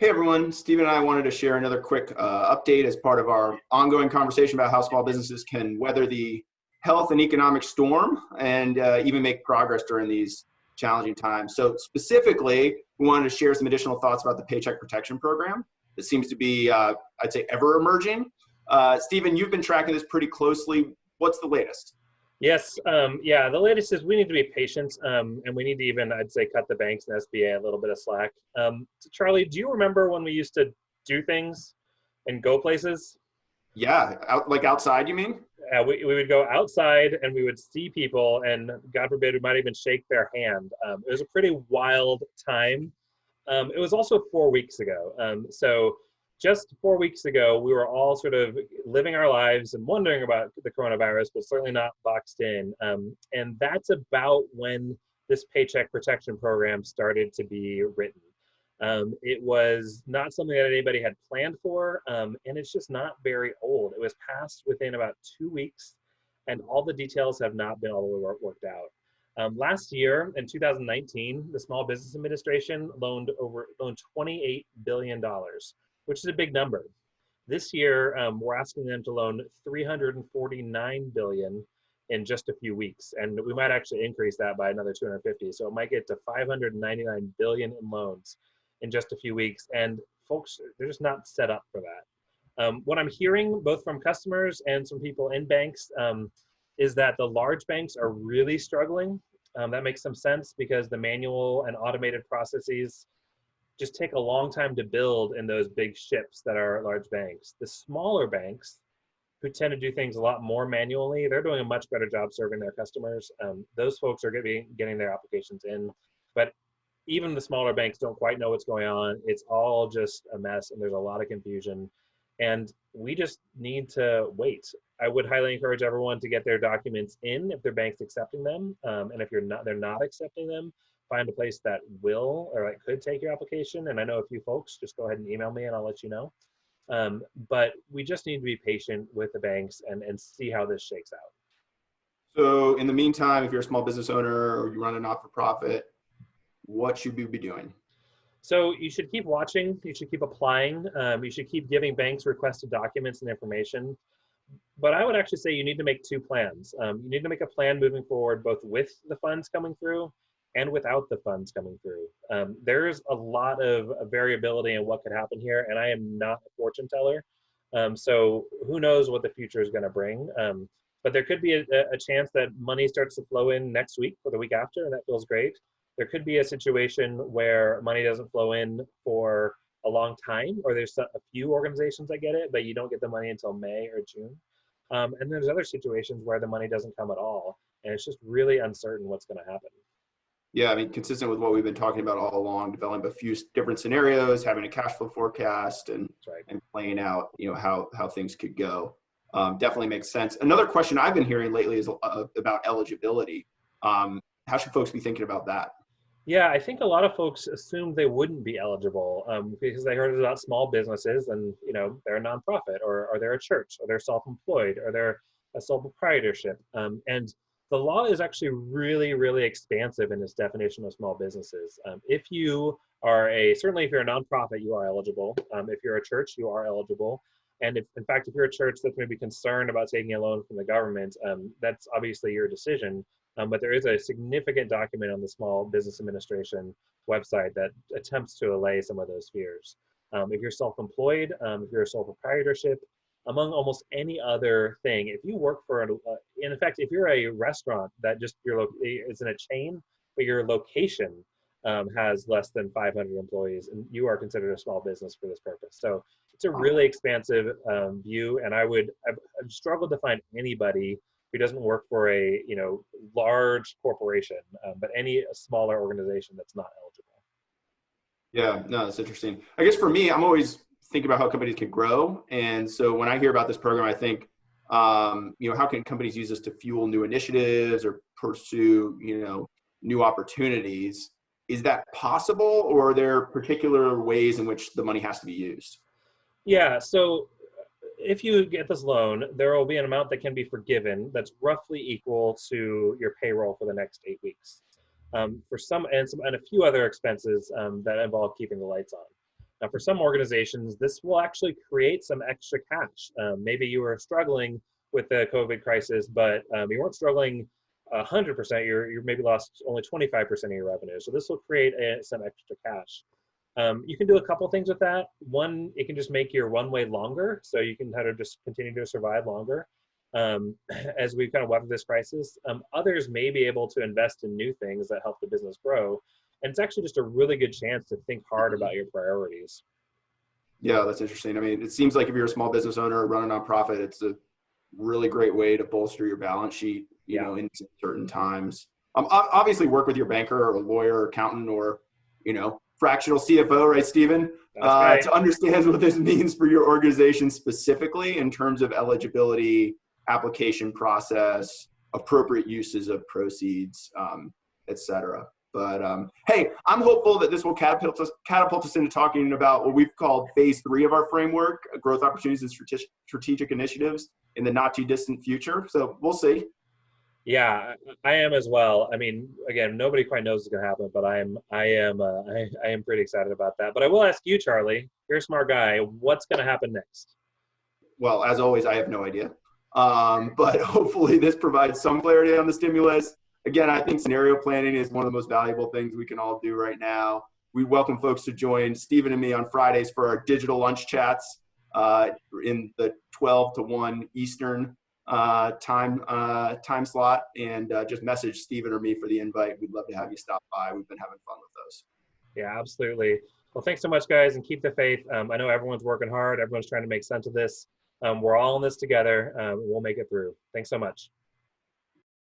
Hey everyone, Stephen and I wanted to share another quick update as part of our ongoing conversation about how small businesses can weather the health and economic storm and even make progress during these challenging times. So specifically, we wanted to share some additional thoughts about the Paycheck Protection Program. That seems to be, I'd say, ever emerging. Stephen, you've been tracking this pretty closely. What's the latest? Yes, yeah, the latest is we need to be patient, and we need to even, I'd say, cut the banks and SBA a little bit of slack. So Charlie, do you remember when we used to do things and go places? Yeah, like outside, you mean? We would go outside and we would see people, and God forbid, we might even shake their hand. It was a pretty wild time. It was also 4 weeks ago. So just 4 weeks ago, we were all sort of living our lives and wondering about the coronavirus, but certainly not boxed in. And that's about when this Paycheck Protection Program started to be written. It was not something that anybody had planned for, and it's just not very old. It was passed within about 2 weeks, and all the details have not been all the way worked out. Last year, in 2019, the Small Business Administration loaned $28 billion, which is a big number. This year, we're asking them to loan $349 billion in just a few weeks, and we might actually increase that by another 250. So it might get to $599 billion in loans in just a few weeks, and folks, they're just not set up for that. What I'm hearing both from customers and some people in banks is that the large banks are really struggling. That makes some sense because the manual and automated processes just take a long time to build in those big ships that are large banks. The smaller banks, who tend to do things a lot more manually, they're doing a much better job serving their customers. Those folks are getting their applications in, but even the smaller banks don't quite know what's going on. It's all just a mess, and there's a lot of confusion, and we just need to wait. I would highly encourage everyone to get their documents in if their bank's accepting them, and if they're not accepting them, find a place that will or like could take your application. And I know a few folks. Just go ahead and email me, and I'll let you know. But we just need to be patient with the banks and see how this shakes out. So in the meantime, if you're a small business owner or you run a not-for-profit, what should we be doing? So you should keep watching, you should keep applying, you should keep giving banks requested documents and information. But I would actually say you need to make two plans. You need to make a plan moving forward, both with the funds coming through and without the funds coming through. There's a lot of variability in what could happen here, and I am not a fortune teller. So who knows what the future is going to bring. But there could be a chance that money starts to flow in next week or the week after, and that feels great. There could be a situation where money doesn't flow in for a long time, or there's a few organizations that get it, but you don't get the money until May or June. And there's other situations where the money doesn't come at all, and it's just really uncertain what's going to happen. Yeah, I mean, consistent with what we've been talking about all along, developing a few different scenarios, having a cash flow forecast, and That's right. and playing out, how things could go. Definitely makes sense. Another question I've been hearing lately is about eligibility. How should folks be thinking about that? Yeah, I think a lot of folks assumed they wouldn't be eligible because they heard about small businesses and they're a nonprofit or they're a church or they're self-employed or they're a sole proprietorship. And the law is actually really, really expansive in its definition of small businesses. If you are certainly if you're a nonprofit, you are eligible. If you're a church, you are eligible. And if, in fact, if you're a church that's maybe concerned about taking a loan from the government, that's obviously your decision. But there is a significant document on the Small Business Administration website that attempts to allay some of those fears. If you're self-employed, if you're a sole proprietorship, among almost any other thing, if you work for, in fact, if you're a restaurant that just is in a chain, but your location has less than 500 employees, and you are considered a small business for this purpose. So it's a really expansive view, and I've struggled to find anybody who doesn't work for a large corporation, but any smaller organization that's not eligible. Yeah, no, that's interesting. I guess for me, I'm always thinking about how companies can grow, and so when I hear about this program, I think, how can companies use this to fuel new initiatives or pursue, new opportunities? Is that possible, or are there particular ways in which the money has to be used? Yeah, so if you get this loan, there will be an amount that can be forgiven that's roughly equal to your payroll for the next 8 weeks. For some and a few other expenses that involve keeping the lights on. Now, for some organizations, this will actually create some extra cash. Maybe you were struggling with the COVID crisis, but you weren't struggling 100%. You maybe lost only 25% of your revenue. So this will create some extra cash. You can do a couple things with that. One, it can just make your runway longer, so you can kind of just continue to survive longer as we kind of weather this crisis. Others may be able to invest in new things that help the business grow. And it's actually just a really good chance to think hard about your priorities. Yeah, that's interesting. I mean, it seems like if you're a small business owner or run a nonprofit, it's a really great way to bolster your balance sheet, you know, in certain times. Obviously work with your banker or a lawyer or accountant or, you know, fractional CFO, right, Stephen? Right. To understand what this means for your organization specifically in terms of eligibility, application process, appropriate uses of proceeds, et cetera. But hey, I'm hopeful that this will catapult us into talking about what we've called phase 3 of our framework, growth opportunities and strategic initiatives in the not too distant future. So we'll see. Yeah, I am as well. I mean, again, nobody quite knows what's going to happen, but I am pretty excited about that. But I will ask you, Charlie, you're a smart guy. What's going to happen next? Well, as always, I have no idea. But hopefully this provides some clarity on the stimulus. Again, I think scenario planning is one of the most valuable things we can all do right now. We welcome folks to join Stephen and me on Fridays for our digital lunch chats in the 12 to 1 Eastern time slot, and just message Stephen or me for the invite. We'd love to have you stop by. We've been having fun with those. Yeah, absolutely. Well, thanks so much, guys, and keep the faith. I know everyone's working hard. Everyone's trying to make sense of this. We're all in this together. We'll make it through. Thanks so much.